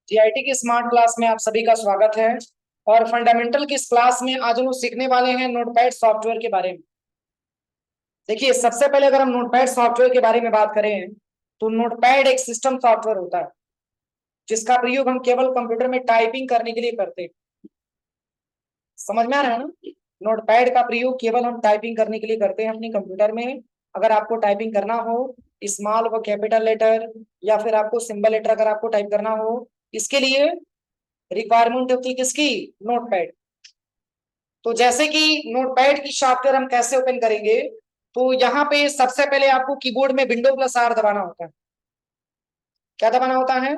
GIT की smart class में आप सभी का स्वागत है। और फंडामेंटल की इस क्लास में आज हम लोग सीखने वाले हैं नोटपैड सॉफ्टवेयर के बारे में। देखिए, सबसे पहले अगर हम नोटपैड सॉफ्टवेयर के बारे में बात करें तो नोटपैड एक सिस्टम सॉफ्टवेयर होता है जिसका प्रयोग हम केवल कंप्यूटर में टाइपिंग करने के लिए करते हैं। समझ में आ रहा है ना? नोटपैड का प्रयोग केवल हम टाइपिंग करने के लिए करते हैं अपने कंप्यूटर में। अगर आपको टाइपिंग करना हो स्मॉल व कैपिटल लेटर या फिर आपको सिंबल लेटर अगर आपको टाइप करना हो, इसके लिए रिक्वायरमेंट होती है किसकी? नोटपैड। तो जैसे कि नोटपैड की सॉफ्टवेयर हम कैसे ओपन करेंगे, तो यहाँ पे सबसे पहले आपको कीबोर्ड में विंडो प्लस आर दबाना होता है। क्या दबाना होता है?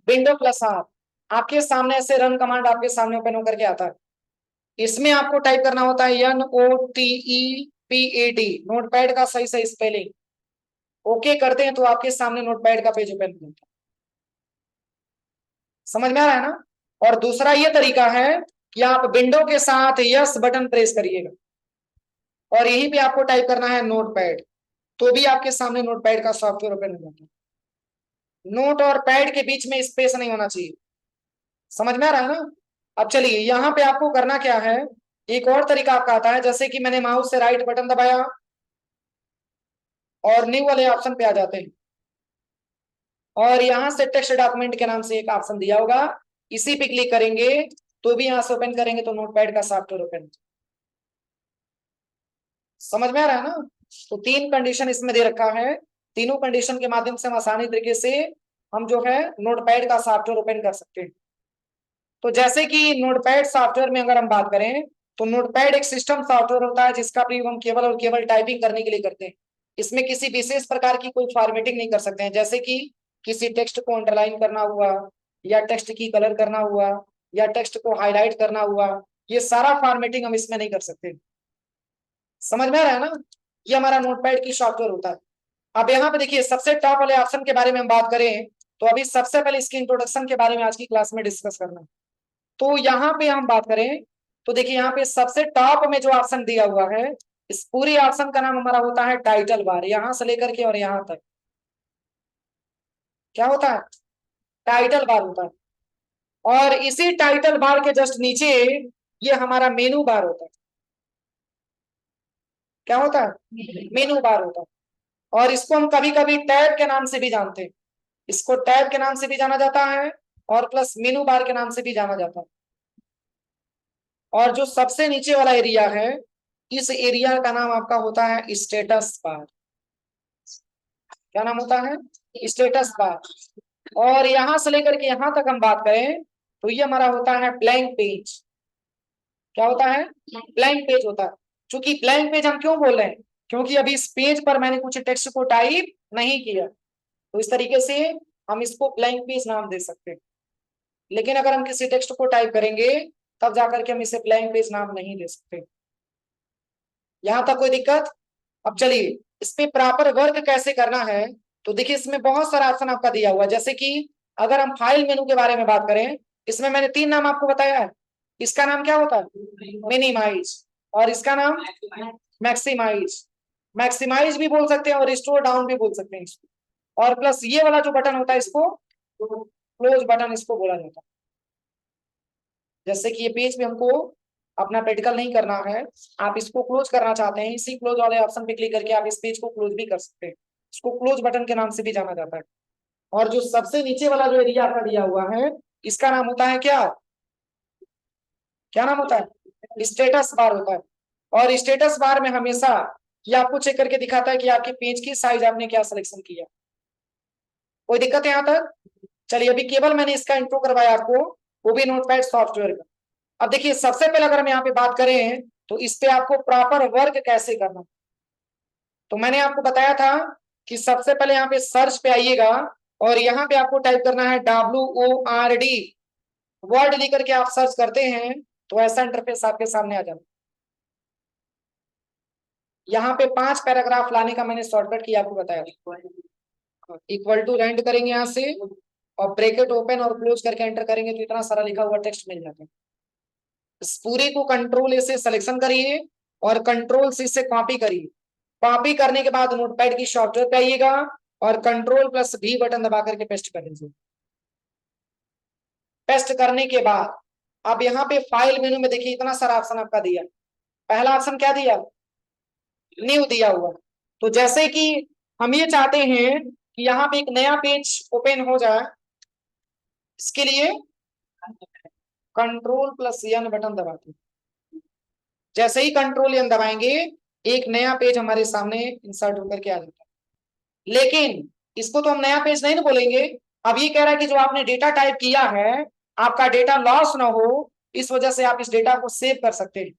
Window plus R. आपके सामने ऐसे रन कमांड आपके सामने ओपन होकर के आता है। इसमें आपको टाइप करना होता है NOTEPAD, नोटपैड का सही सही स्पेलिंग। ओके करते हैं तो आपके सामने नोटपैड का पेज ओपन होता है। समझ में आ रहा है ना? और दूसरा ये तरीका है कि आप विंडो के साथ यस बटन प्रेस करिएगा और यहीं पे आपको टाइप करना है नोटपैड, तो भी आपके सामने नोटपैड का सॉफ्टवेयर ओपन हो जाता है। नोट और पैड के बीच में स्पेस नहीं होना चाहिए। समझ में आ रहा है ना? अब चलिए, यहाँ पे आपको करना क्या है, एक और तरीका आपका आता है। जैसे कि मैंने माउस से राइट बटन दबाया और न्यू वाले ऑप्शन पे आ जाते हैं और यहाँ से टेक्स्ट डॉक्यूमेंट के नाम से एक ऑप्शन दिया होगा, इसी पे क्लिक करेंगे तो भी यहाँ से ओपन करेंगे तो नोटपैड का सॉफ्टवेयर ओपन। समझ में आ रहा है ना? तो तीन कंडीशन इसमें दे रखा है। तीनों कंडीशन के माध्यम से हम आसानी तरीके से हम जो है नोटपैड का सॉफ्टवेयर ओपन कर सकते हैं। तो जैसे कि नोटपैड सॉफ्टवेयर में अगर हम बात करें तो नोटपैड एक सिस्टम सॉफ्टवेयर होता है जिसका प्रयोग हम केवल और केवल टाइपिंग करने के लिए करते हैं। इसमें किसी विशेष प्रकार की कोई फॉर्मेटिंग नहीं कर सकते हैं, जैसे कि किसी टेक्स्ट को अंडरलाइन करना हुआ या टेक्स्ट की कलर करना हुआ या टेक्स्ट को हाईलाइट करना हुआ, ये सारा फॉर्मेटिंग हम इसमें नहीं कर सकते। समझ में आ रहा है ना? ये हमारा नोटपैड की सॉफ्टवेयर होता है। अब यहाँ पे देखिए, सबसे टॉप वाले ऑप्शन के बारे में हम बात करें तो अभी सबसे पहले इसकी इंट्रोडक्शन के बारे में आज की क्लास में डिस्कस करना है। तो यहाँ पे हम बात करें तो देखिए, यहाँ पे सबसे टॉप में जो ऑप्शन दिया हुआ है, इस पूरी ऑप्शन का नाम हमारा होता है टाइटल बार। यहां से लेकर के और यहां तक क्या होता है? टाइटल बार होता है। और इसी टाइटल बार के जस्ट नीचे ये हमारा मेनू बार होता है। क्या होता है? मेनू बार होता है। और इसको हम कभी कभी टैब के नाम से भी जानते हैं। इसको टैब के नाम से भी जाना जाता है और प्लस मेनू बार के नाम से भी जाना जाता है। और जो सबसे नीचे वाला एरिया है, इस एरिया का नाम आपका होता है स्टेटस बार। क्या नाम होता है? Status bar. और यहां से लेकर के यहां तक हम बात करें तो ये हमारा होता है ब्लैंक पेज। क्या होता है? ब्लैंक पेज होता है। क्योंकि ब्लैंक पेज हम क्यों बोल रहे हैं? क्योंकि अभी इस पेज पर मैंने कुछ टेक्स्ट को टाइप नहीं किया, तो इस तरीके से हम इसको ब्लैंक पेज नाम दे सकते हैं। लेकिन अगर हम किसी टेक्स्ट को टाइप करेंगे तब जाकर के हम इसे ब्लैंक पेज नाम नहीं दे सकते। यहां तक कोई दिक्कत? अब चलिए, इस पे प्रॉपर वर्क कैसे करना है, तो देखिए इसमें बहुत सारा ऑप्शन आपका दिया हुआ है। जैसे कि अगर हम फाइल मेनू के बारे में बात करें, इसमें मैंने तीन नाम आपको बताया है। इसका नाम क्या होता है? मिनिमाइज। और इसका नाम मैक्सिमाइज। मैक्सिमाइज भी बोल सकते हैं और रिस्टोर डाउन भी बोल सकते हैं इसको। और प्लस ये वाला जो बटन होता है इसको क्लोज बटन इसको बोला जाता है। जैसे कि ये पेज पे हमको अपना प्रैक्टिकल नहीं करना है, आप इसको क्लोज करना चाहते हैं, इसी क्लोज वाले ऑप्शन पे क्लिक करके आप इस पेज को क्लोज भी कर सकते हैं। इसको क्लोज बटन के नाम से भी जाना जाता है। और जो सबसे नीचे वाला जो एरिया आपका दिया हुआ है, इसका नाम होता है क्या? क्या नाम होता है? स्टेटस बार होता है। और स्टेटस बार में हमेशा ये आपको चेक करके दिखाता है कि आपके पेज की साइज आपने क्या सिलेक्शन किया। कोई दिक्कत है यहाँ तक? चलिए, अभी केवल मैंने इसका इंट्रो करवाया आपको, वो भी नोटपैड सॉफ्टवेयर का। अब देखिए, सबसे पहले अगर हम यहाँ पे बात करें तो इस पे आपको प्रॉपर वर्क कैसे करना, तो मैंने आपको बताया था कि सबसे पहले यहाँ पे सर्च पे आइएगा और यहाँ पे आपको टाइप करना है WORD। वर्ड लिख करके आप सर्च करते हैं तो ऐसा इंटरफेस आपके सामने आ जाता है। यहाँ पे 5 पैराग्राफ लाने का मैंने शॉर्टकट किया आपको बताया। इक्वल टू रेंड करेंगे यहाँ से और ब्रैकेट ओपन और क्लोज करके एंटर करेंगे तो इतना सारा लिखा हुआ टेक्स्ट मिल जाता है। इस पूरे को कंट्रोल ए से सिलेक्शन करिए और कंट्रोल सी से कॉपी करिए। कॉपी करने के बाद नोटपैड की सॉफ्टवेयर पे आइएगा और कंट्रोल प्लस V बटन दबा करके पेस्ट कर दीजिए। पेस्ट करने के बाद अब यहाँ पे फाइल मेनू में देखिए इतना सारा ऑप्शन आपका दिया। पहला ऑप्शन क्या दिया, न्यू दिया हुआ। तो जैसे कि हम ये चाहते हैं कि यहाँ पे एक नया पेज ओपन हो जाए, इसके लिए कंट्रोल प्लस एन बटन दबाते हैं। जैसे ही कंट्रोल एन दबाएंगे एक नया पेज हमारे सामने इंसर्ट होकर के आ जाता है। लेकिन इसको तो हम नया पेज नहीं ना बोलेंगे। अब ये कह रहा है कि जो आपने डेटा टाइप किया है आपका डेटा लॉस ना हो, इस वजह से आप इस डेटा को सेव कर सकते हैं,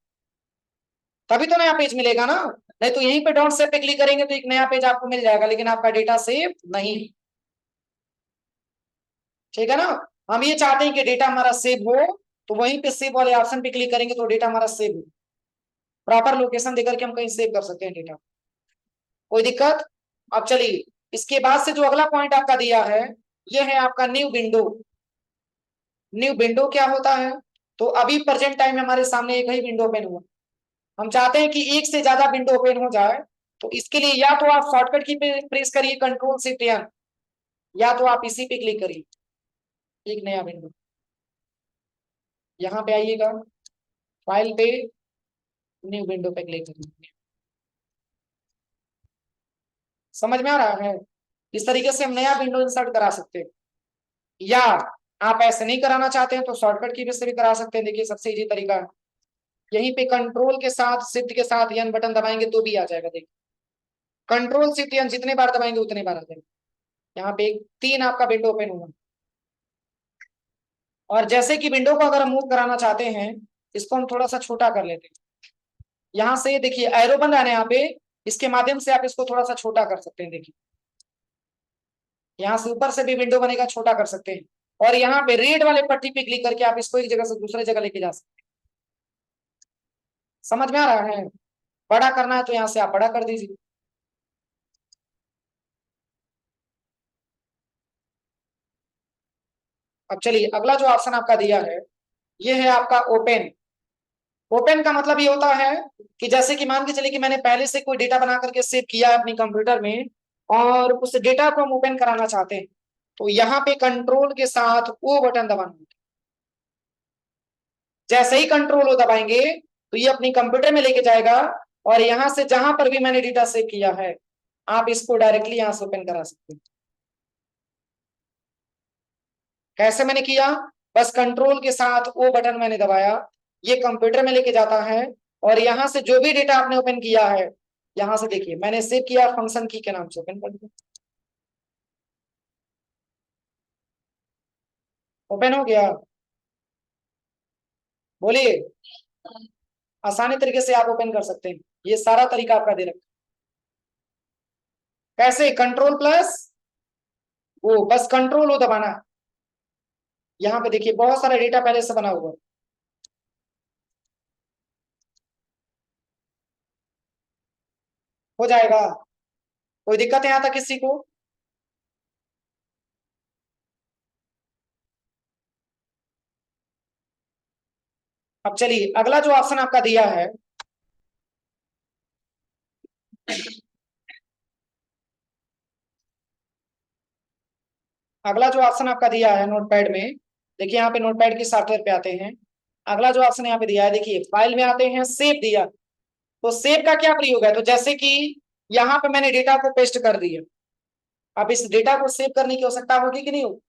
तभी तो नया पेज मिलेगा ना। नहीं तो यहीं पे डॉट सेव पे क्लिक करेंगे तो एक नया पेज आपको मिल जाएगा, लेकिन आपका डेटा सेव नहीं। ठीक है ना। हम ये चाहते हैं कि डेटा हमारा सेव हो, तो वहीं पे सेव वाले ऑप्शन पे क्लिक करेंगे तो डेटा हमारा सेव हो। प्रॉपर लोकेशन देकर के हम कहीं सेव कर सकते हैं डेटा, कोई दिक्कत। अब चलिए इसके बाद से जो अगला पॉइंट आपका दिया है ये है आपका न्यू विंडो। न्यू विंडो क्या होता है, तो अभी प्रेजेंट टाइम में हमारे सामने एक ही विंडो ओपन हुआ, हम चाहते हैं कि एक से ज्यादा विंडो ओपन हो जाए। तो इसके लिए या तो आप शॉर्टकट की पे प्रेस करिए कंट्रोल शिफ्ट एन, या तो आप इसी पे क्लिक करिए, एक नया विंडो। यहाँ पे आइएगा, फाइल पे, न्यू विंडो पे क्लिक करिए। समझ में आ रहा है। इस तरीके से हम नया विंडो इंसर्ट करा सकते हैं, या आप ऐसे नहीं कराना चाहते हैं तो शॉर्टकट की से भी करा सकते हैं। देखिए सबसे इजी तरीका है, यहीं पे कंट्रोल के साथ शिफ्ट के साथ एन बटन दबाएंगे तो भी आ जाएगा। देखिए कंट्रोल शिफ्ट एन जितने बार दबाएंगे उतने बार आ जाएगा। यहाँ पे एक तीन आपका विंडो ओपन होगा। और जैसे कि विंडो को अगर हम मूव कराना चाहते हैं, इसको हम थोड़ा सा छोटा कर लेते हैं। यहाँ से देखिए एरो बन रहा है यहाँ पे, इसके माध्यम से आप इसको थोड़ा सा छोटा कर सकते हैं। देखिए यहाँ से ऊपर से भी विंडो बनेगा, छोटा कर सकते हैं। और यहाँ पे रेड वाले पट्टी पे क्लिक करके आप इसको एक जगह से दूसरे जगह लेके जा सकते हैं। समझ में आ रहा है। बड़ा करना है तो यहाँ से आप बड़ा कर दीजिए। अब चलिए अगला जो ऑप्शन आपका दिया है ये है आपका ओपन। ओपन का मतलब ये होता है कि जैसे कि मान के चलिए कि मैंने पहले से कोई डेटा बना करके सेव किया है अपनी कंप्यूटर में, और उस डेटा को हम ओपन कराना चाहते हैं, तो यहाँ पे कंट्रोल के साथ ओ बटन दबाना होता है। जैसे ही कंट्रोल ओ दबाएंगे तो ये अपनी कंप्यूटर में लेके जाएगा, और यहाँ से जहां पर भी मैंने डेटा सेव किया है आप इसको डायरेक्टली यहाँ से ओपन करा सकते हैं। कैसे मैंने किया, बस कंट्रोल के साथ ओ बटन मैंने दबाया, ये कंप्यूटर में लेके जाता है, और यहाँ से जो भी डेटा आपने ओपन किया है, यहाँ से देखिए मैंने सेव किया फंक्शन की के नाम से, ओपन कर दिया, ओपन हो गया। बोलिए, आसानी तरीके से आप ओपन कर सकते हैं, ये सारा तरीका आपका दे रखा। कैसे, कंट्रोल प्लस वो, बस कंट्रोल वो दबाना। यहाँ पे देखिए बहुत सारा डेटा पहले से बना हुआ हो जाएगा। कोई दिक्कत है यहाँ तक किसी को। अब चलिए अगला जो ऑप्शन आपका दिया है, अगला जो ऑप्शन आपका दिया है नोटपैड में, देखिए यहाँ पे नोटपैड की सॉफ्टवेयर पे आते हैं। अगला जो ऑप्शन यहाँ पे दिया है, देखिए फाइल में आते हैं, सेव दिया। तो सेव का क्या प्रयोग है, तो जैसे कि यहाँ पे मैंने डेटा को पेस्ट कर दिया, अब इस डेटा को सेव करने की आवश्यकता होगी कि नहीं होगी,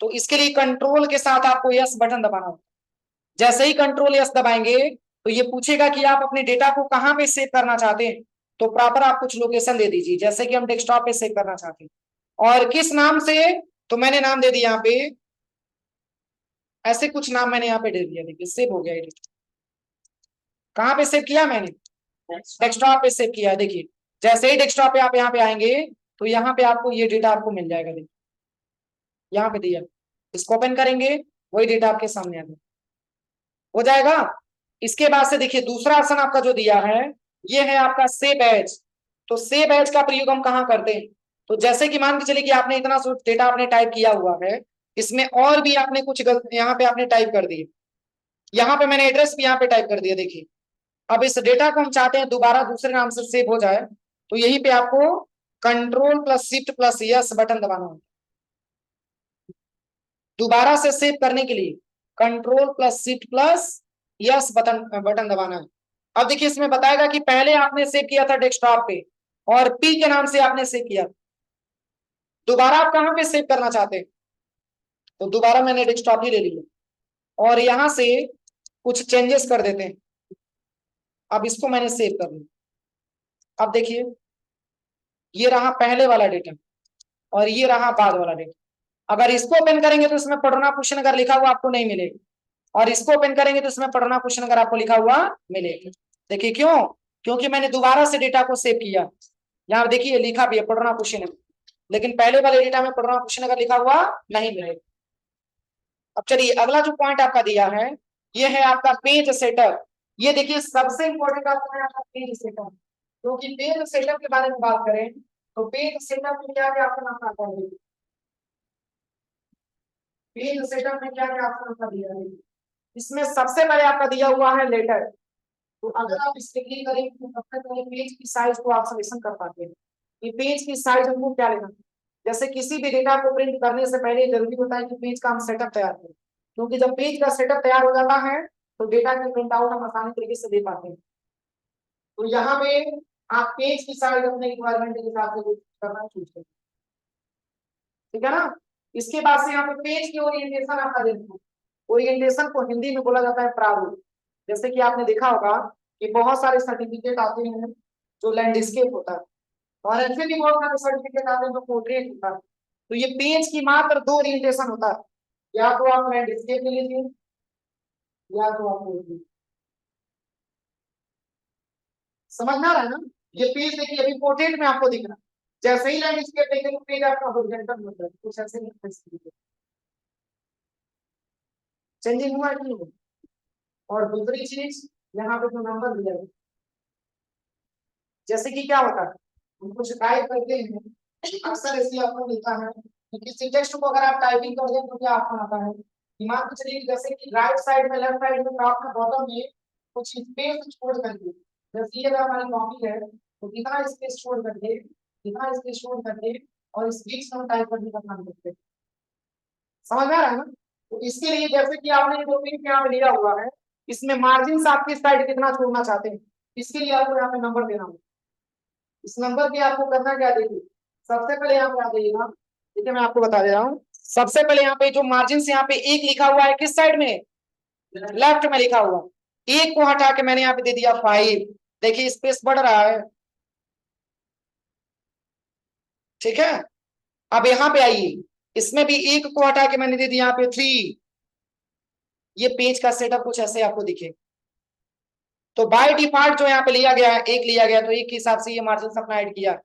तो इसके लिए कंट्रोल के साथ आपको यस बटन दबाना होगा। जैसे ही कंट्रोल यस दबाएंगे तो ये पूछेगा कि आप अपने डेटा को कहाँ पे सेव करना चाहते हैं, तो प्रॉपर आप कुछ लोकेशन दे दीजिए, जैसे कि हम डेस्कटॉप पे सेव करना चाहते हैं। और किस नाम से, तो मैंने नाम दे दिया यहाँ पे, ऐसे कुछ नाम मैंने यहाँ पे दे दिया। देखिए सेव हो गया ये। कहाँ पे सेव किया मैंने, डेस्कटॉप पे सेव किया। देखिए जैसे ही डेस्कटॉप पे आप यहाँ पे आएंगे तो यहाँ पे आपको ये डेटा आपको मिल जाएगा। देखिए यहाँ पे दिया, इसको ओपन करेंगे वही डेटा आपके सामने आ हो जाएगा। इसके बाद से देखिए दूसरा ऑप्शन आपका जो दिया है ये है आपका सेव एज। तो सेव एज का प्रयोग हम कहाँ करते हैं, तो जैसे कि मान के चलिए कि आपने इतना डेटा आपने टाइप किया हुआ है, इसमें और भी आपने कुछ गलत यहाँ पे आपने टाइप कर दिए, यहाँ पे मैंने एड्रेस भी यहाँ पे टाइप कर दिया। देखिए अब इस डेटा को हम चाहते हैं दोबारा दूसरे नाम से सेव हो जाए, तो यहीं पे आपको control plus shift plus yes button दबाना होगा। दोबारा से सेव करने के लिए control plus shift plus yes button दबाना है। अब देखिए इसमें बताएगा कि पहले आपने सेव किया था डेस्कटॉप पे और पी के नाम से आपने सेव किया, दोबारा आप कहां पे सेव करना चाहते हैं, तो दोबारा मैंने डेस्कटॉप ही ले लिया और यहां से कुछ चेंजेस कर देते हैं। अब इसको मैंने सेव कर लिया। अब देखिए ये रहा पहले वाला डेटा और ये रहा बाद वाला डेटा। अगर इसको ओपन करेंगे तो इसमें पढ़ना क्वेश्चन अगर लिखा हुआ आपको नहीं मिलेगा और इसको ओपन करेंगे तो इसमें पढ़ना क्वेश्चन अगर आपको लिखा हुआ मिलेगा। देखिए क्यों, क्योंकि मैंने दोबारा से डेटा को सेव किया। यहाँ देखिए लिखा भी है पढ़ना क्वेश्चन है, लेकिन पहले वाले डेटा में पढ़ना क्वेश्चन अगर लिखा हुआ नहीं मिलेगा। अब चलिए अगला जो पॉइंट आपका दिया है ये है आपका पेज सेटअप। ये देखिए सबसे इंपॉर्टेंट आपका है आपका पेज सेटअप, क्योंकि पेज सेटअप के बारे में बात करें तो पेज सेटअप में क्या क्या आपको नाम आता है, पेज सेटअप में क्या क्या आपको नाम दिया है। इसमें सबसे पहले आपका दिया हुआ है लेटर। तो अगर आप इस पे क्लिक करेंगे तो सबसे पहले पेज की साइज को आप सिलेक्शन कर पाते हैं कि पेज की साइज हमको क्या लेना है। जैसे किसी भी डेटा को प्रिंट करने से पहले जरूरी होता है कि पेज का हम सेटअप तैयार करें, क्योंकि जब पेज का सेटअप तैयार हो जाता है तो डेटा की प्रिंट आउट हम आसानी तरीके से दे पाते हैं। तो यहाँ पे आप पेज की साइज अपने रिक्वायरमेंट के हिसाब से करना चूज करें, ठीक है ना। इसके बाद से यहाँ पे पेज की ओरिएंटेशन आपका देखना। ओरिएंटेशन को हिंदी में बोला जाता है प्रारूप। जैसे कि आपने देखा होगा कि बहुत सारे सर्टिफिकेट आते हैं जो लैंडस्केप होता है और ऐसे भी बहुत सारे सर्टिफिकेट आते हैं जो पोर्ट्रेट होता है। तो ये पेज की मात्र दो ओरिएंटेशन होता है, या तो आप लैंडस्केप ले लीजिए या तो आप पोर्ट्रेट। समझ में आ रहा है ना। ये पेज देखिए अभी पोर्ट्रेट में आपको दिख रहा है, जैसे ही लैंडस्केप देखेंगे तो पेज आपका हॉरिजॉन्टल होता है, कुछ ऐसे नहीं चेंजिंग हुआ कि नहीं। और दूसरी चीज यहाँ पे जो नंबर दिया है, जैसे कि क्या होता है हम कुछ टाइप करते हैं, अक्सर ऐसे आपको मिलता है कि किसी टेक्स्ट को अगर आप टाइपिंग कर दें तो क्या आपको आता है, दिमाग को चलिए जैसे कि राइट साइड में लेफ्ट साइड में टॉप में बॉटम में कुछ स्पेस छोड़ करके, जैसे ये अगर हमारी कॉपी है तो कितना स्पेस छोड़ करके, कितना स्पेस छोड़ करके और इस बीच में टाइप करने का काम करते हैं। समझ में आ रहा है ना। तो इसके लिए जैसे कि आपने जो पिन यहाँ पे लिया हुआ है इसमें मार्जिन आपकी साइड कितना छोड़ना चाहते हैं, इसके लिए आपको यहाँ पे नंबर देना होगा। इस नंबर पे आपको करना क्या, देखिए सबसे पहले यहाँ पे आ जाइएगा। ठीक है मैं आपको बता दे रहा हूँ। सबसे पहले यहाँ पे जो मार्जिन से यहाँ पे एक लिखा हुआ है किस साइड में, लेफ्ट में लिखा हुआ, एक को हटा के मैंने यहाँ पे दे दिया 5। देखिए स्पेस बढ़ रहा है, ठीक है। अब यहाँ पे आइए, इसमें भी एक को हटा के मैंने दे दिया यहाँ पे 3। ये पेज का सेटअप कुछ ऐसे आपको दिखे। तो बाय डिफॉल्ट जो यहाँ पे लिया गया है एक लिया गया, तो एक के हिसाब से ये मार्जिन अपना ऐड किया।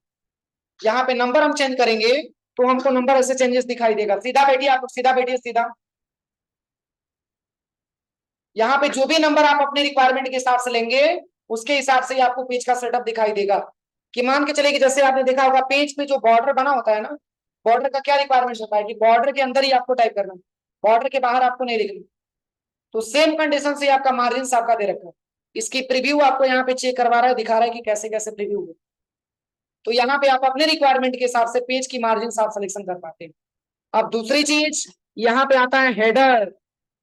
यहाँ पे नंबर हम चेंज करेंगे तो हमको नंबर ऐसे चेंजेस दिखाई देगा। सीधा बैठिए, आप सीधा बैठिए सीधा। यहाँ पे जो भी नंबर आप अपने रिक्वायरमेंट के हिसाब से लेंगे उसके हिसाब से आपको पेज का सेटअप दिखाई देगा। कि मान के चले कि जैसे आपने देखा होगा पेज पे जो बॉर्डर बना होता है ना, बॉर्डर का क्या रिक्वायरमेंट होता है कि बॉर्डर के अंदर ही आपको टाइप करना, बॉर्डर के बाहर आपको नहीं लिखना। तो सेम कंडीशन से आपका मार्जिन आपका दे रखा है। इसकी प्रीव्यू आपको यहाँ पे चेक करवा रहा है, दिखा रहा है कि कैसे कैसे प्रीव्यू हो। तो यहाँ पे आप अपने रिक्वायरमेंट के हिसाब से पेज की मार्जिन आप सिलेक्शन कर पाते हैं। अब दूसरी चीज यहाँ पे आता है हेडर।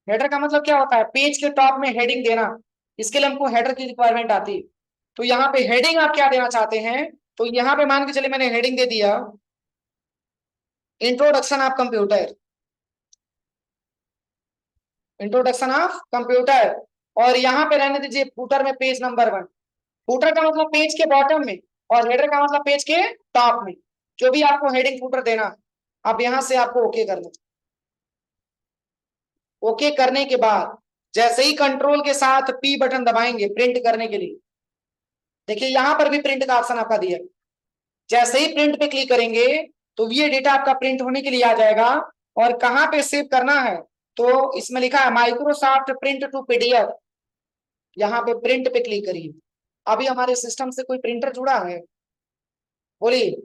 हेडर का मतलब क्या होता है, पेज के टॉप में हेडिंग देना। इसके लिए हमको हेडर की रिक्वायरमेंट आती है। तो यहाँ पे हेडिंग आप क्या देना चाहते हैं, तो यहाँ पे मान के चलिए मैंने हेडिंग दे दिया introduction of computer, introduction of computer. और यहाँ पे रहने दीजिए फुटर में पेज नंबर 1। फुटर का मतलब पेज के बॉटम में और हेडर का मतलब पेज के टॉप में, जो भी आपको हेडिंग फुटर देना। अब यहां से आपको ओके करना। ओके करने के बाद जैसे ही कंट्रोल के साथ पी बटन दबाएंगे प्रिंट करने के लिए, देखिए यहां पर भी प्रिंट का ऑप्शन आपका दिया। जैसे ही प्रिंट पे क्लिक करेंगे तो ये डेटा आपका प्रिंट होने के लिए आ जाएगा। और कहां पे सेव करना है, तो इसमें लिखा है माइक्रोसॉफ्ट प्रिंट टू पीडीएफ। यहाँ पे प्रिंट पे क्लिक करिए। अभी हमारे सिस्टम से कोई प्रिंटर जुड़ा है, बोलिए।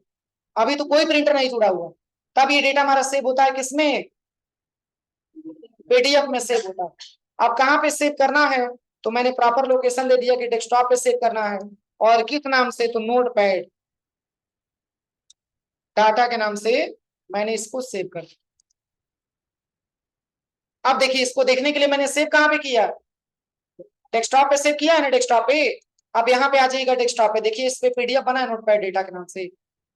अभी तो कोई प्रिंटर नहीं जुड़ा हुआ, तब ये डेटा हमारा सेव होता है किसमें, पीडीएफ में सेव होता है। अब कहाँ पे सेव करना है, तो मैंने प्रॉपर लोकेशन दे दिया कि डेस्कटॉप पे सेव करना है। और किस नाम से, तो नोटपैड डाटा के नाम से मैंने इसको सेव कर दिया। अब देखिए, इसको देखने के लिए मैंने सेव कहाँ पे किया, डेस्कटॉप पे सेव किया है ना, डेस्कटॉप पे। अब यहाँ पे आ जाइएगा डेस्कटॉप पे, देखिए इस पे पीडीएफ बना है नोटपैड डेटा के नाम से।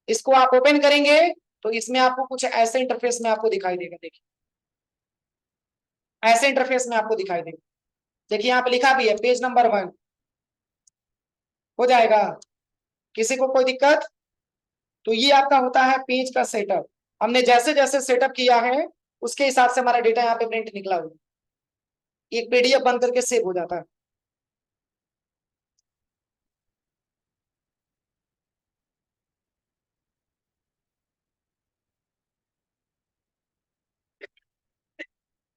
इसको आप ओपन करेंगे तो इसमें आपको कुछ ऐसे इंटरफेस में आपको दिखाई देगा। देखिए ऐसे इंटरफेस में आपको दिखाई देगा। देखिए यहाँ पे लिखा भी है पेज नंबर 1 हो जाएगा। किसी को कोई दिक्कत? तो ये आपका होता है पेज का सेटअप। हमने जैसे जैसे सेटअप किया है उसके हिसाब से हमारा डेटा यहाँ पे प्रिंट निकला हुआ, एक पीडीएफ बन करके सेव हो जाता है।